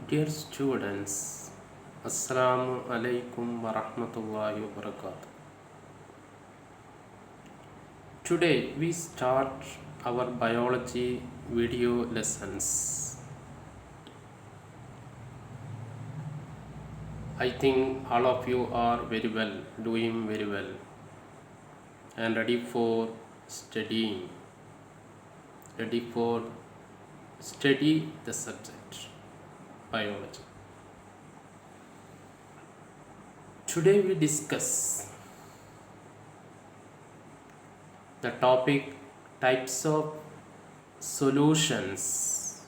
Dear students, Assalamu alaikum wa rahmatullahi wa barakatuh. Today we start our biology video lessons. I think all of you are very well, doing very well, and ready for studying, ready for study the subject biology. Today we discuss the topic types of solutions.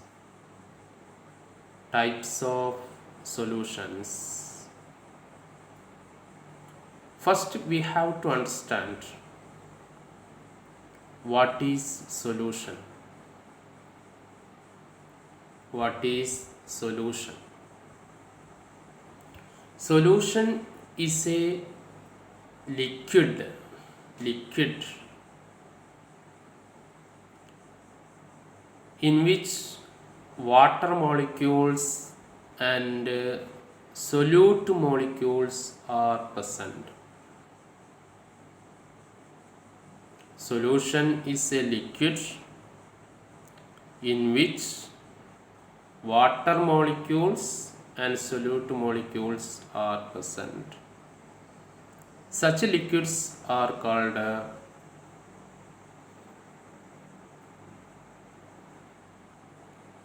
Types of solutions. First, we have to understand what is solution. What is solution? Solution is a liquid in which water molecules and solute molecules are present. Solution is a liquid in which water molecules and solute molecules are present. Such liquids are called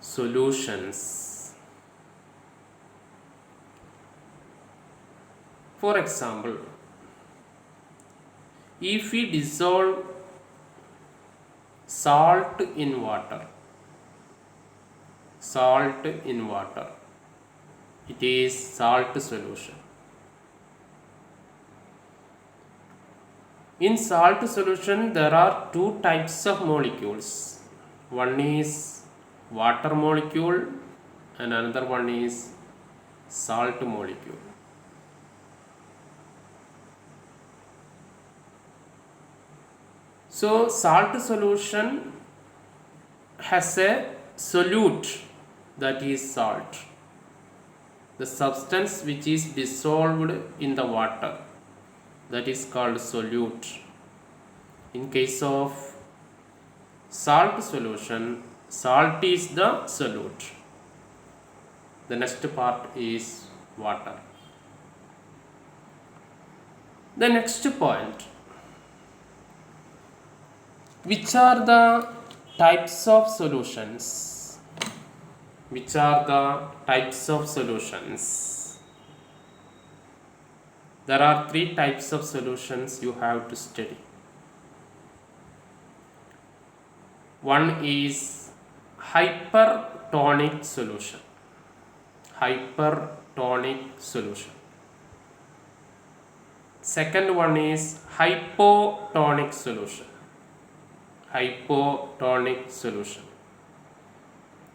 solutions. For example, if we dissolve salt in water, it is salt solution. In salt solution, there are two types of molecules. One is water molecule and another one is salt molecule. So salt solution has a solute, that is salt, the substance which is dissolved in the water, that is called solute. In case of salt solution, salt is the solute. The next part is water. The next point, which are the types of solutions? Which are the types of solutions? There are three types of solutions you have to study. One is hypertonic solution. Hypertonic solution. Second one is hypotonic solution. Hypotonic solution.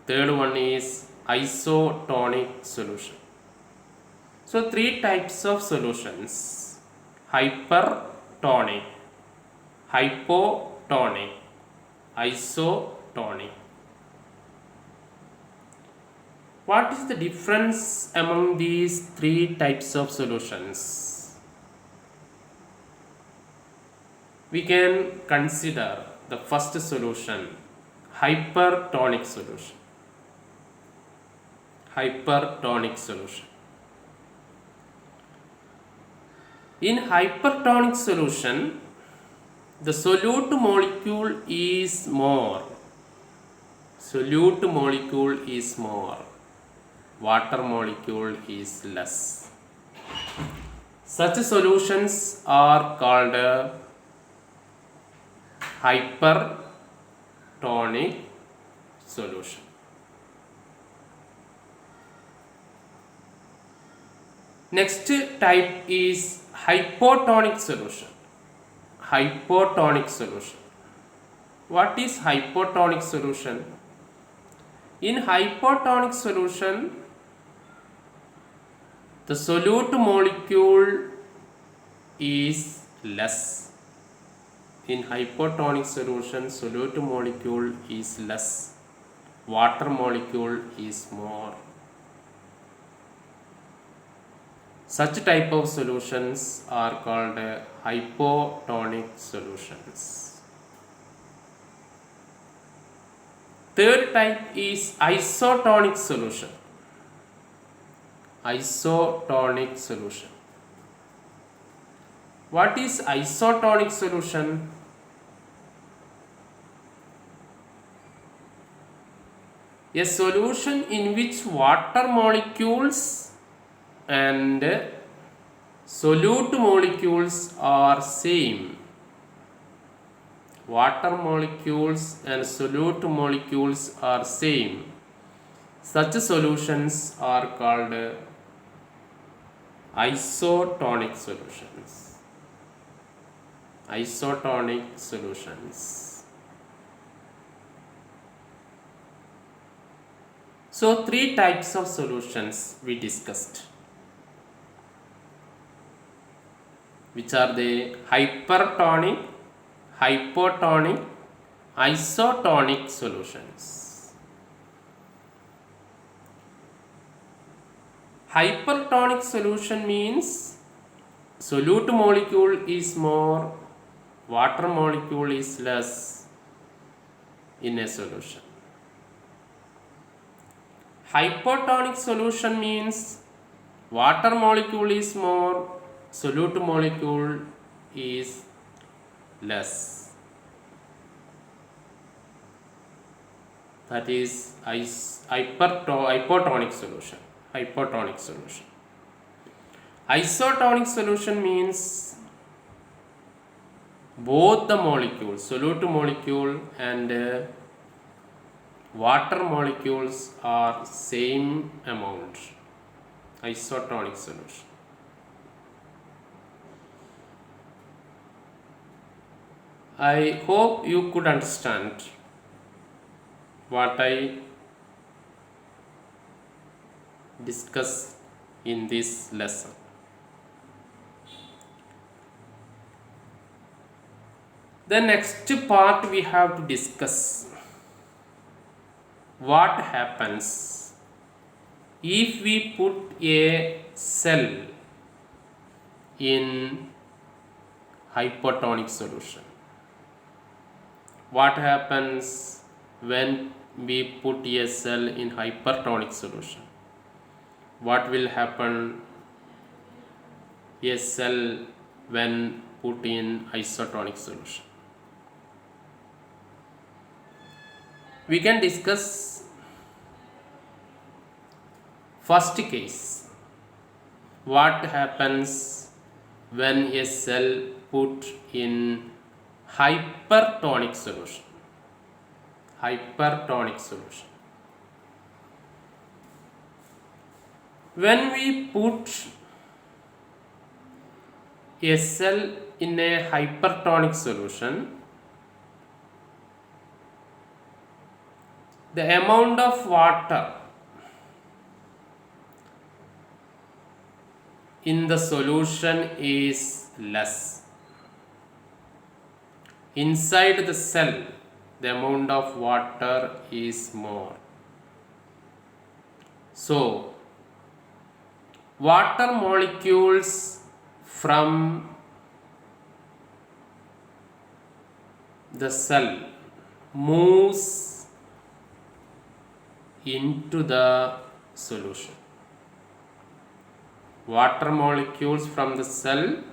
Third one is isotonic solution. So three types of solutions: hypertonic, hypotonic, isotonic. What is the difference among these three types of solutions? We can consider the first solution, hypertonic solution. Hypertonic solution. In hypertonic solution, the solute molecule is more. Solute molecule is more. Water molecule is less. Such solutions are called hypertonic solution. Next type is hypotonic solution. Hypotonic solution. What is hypotonic solution? In hypotonic solution, the solute molecule is less. In hypotonic solution, solute molecule is less. Water molecule is more. Such type of solutions are called hypotonic solutions. Third type is isotonic solution. Isotonic solution. What is isotonic solution? A solution in which water molecules and solute molecules are same. Water molecules and solute molecules are same. Such solutions are called isotonic solutions. Isotonic solutions. So, three types of solutions we discussed, which are the hypertonic, hypotonic, isotonic solutions. Hypertonic solution means solute molecule is more, water molecule is less in a solution. Hypotonic solution means water molecule is more, solute molecule is less. That is hypotonic solution. Hypotonic solution. Isotonic solution means both the molecules, solute molecule and water molecules are same amount. Isotonic solution. I hope you could understand what I discuss in this lesson. The next part we have to discuss what happens if we put a cell in hypotonic solution. What happens when we put a cell in hypertonic solution? What will happen a cell when put in isotonic solution? We can discuss first case. What happens when a cell put in hypertonic solution? Hypertonic solution. When we put a cell in a hypertonic solution, the amount of water in the solution is less. Inside the cell, the amount of water is more. So, water molecules from the cell moves into the solution. Water molecules from the cell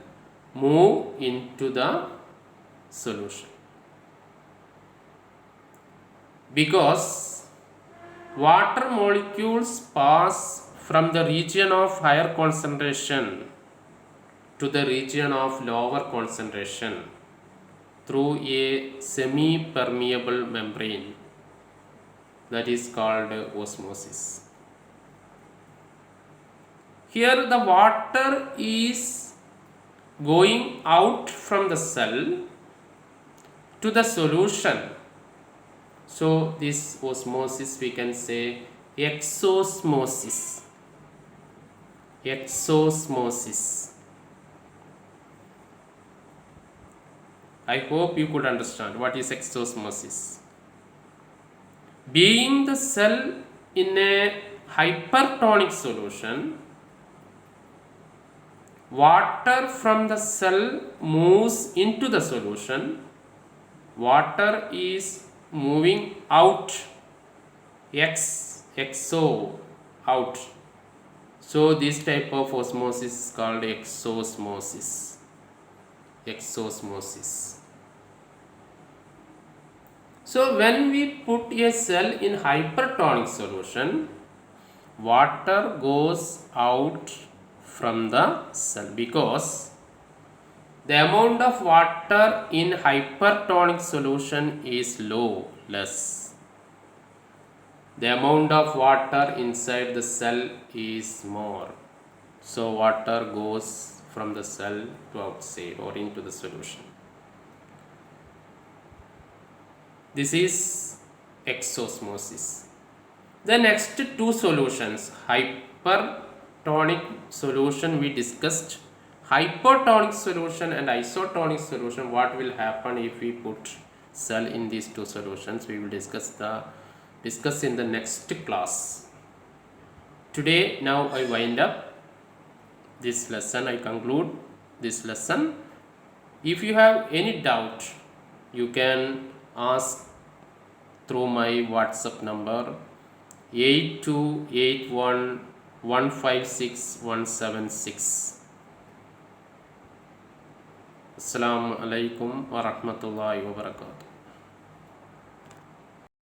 move into the solution. Because water molecules pass from the region of higher concentration to the region of lower concentration through a semi-permeable membrane that is called osmosis. Here the water is going out from the cell to the solution. So this osmosis we can say exosmosis. Exosmosis. I hope you could understand what is exosmosis. Being the cell in a hypertonic solution, water from the cell moves into the solution. Water is moving out, exo, out. So this type of osmosis is called exosmosis. So when we put a cell in hypertonic solution, water goes out from the cell because the amount of water in hypertonic solution is less. The amount of water inside the cell is more. So water goes from the cell to outside or into the solution. This is exosmosis. The next two solutions, hypertonic solution we discussed, hypotonic solution and isotonic solution. What will happen if we put cell in these two solutions? We will discuss in the next class. Today, now I wind up this lesson. I conclude this lesson. If you have any doubt, you can ask through my WhatsApp number 8281156176. Assalamu alaikum wa rahmatullahi wa barakatuh.